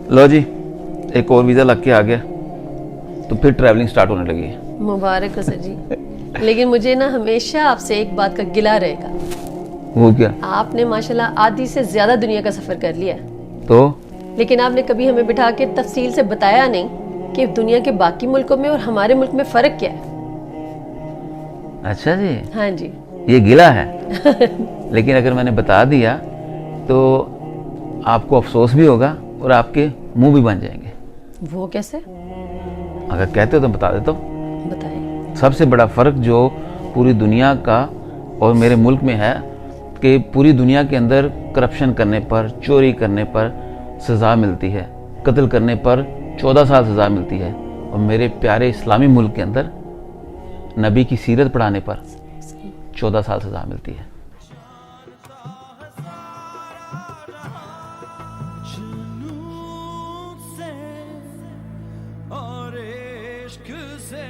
लो जी, एक और वीज़ा लग के आ गया, तो फिर ट्रैवलिंग स्टार्ट होने लगी है। मुबारक हो सर जी। लेकिन मुझे ना हमेशा आपसे एक बात का गिला रहेगा, वो क्या? आपने माशाल्लाह आधी से ज्यादा दुनिया का सफर कर लिया है, तो लेकिन आपने कभी हमें बिठा के तफसील से बताया नहीं कि दुनिया के बाकी मुल्कों में और हमारे मुल्क में फर्क क्या है। अच्छा जी, हाँ जी। ये गिला है। लेकिन अगर मैंने बता दिया तो आपको अफसोस भी होगा और आपके मुंह भी बन जाएंगे। वो कैसे? अगर कहते हो तो बता देता हूँ। बताएं। सबसे बड़ा फ़र्क जो पूरी दुनिया का और मेरे मुल्क में है कि पूरी दुनिया के अंदर करप्शन करने पर, चोरी करने पर सज़ा मिलती है, कत्ल करने पर 14 साल सज़ा मिलती है, और मेरे प्यारे इस्लामी मुल्क के अंदर नबी की सीरत पढ़ाने पर 14 साल सज़ा मिलती है। और इश्क से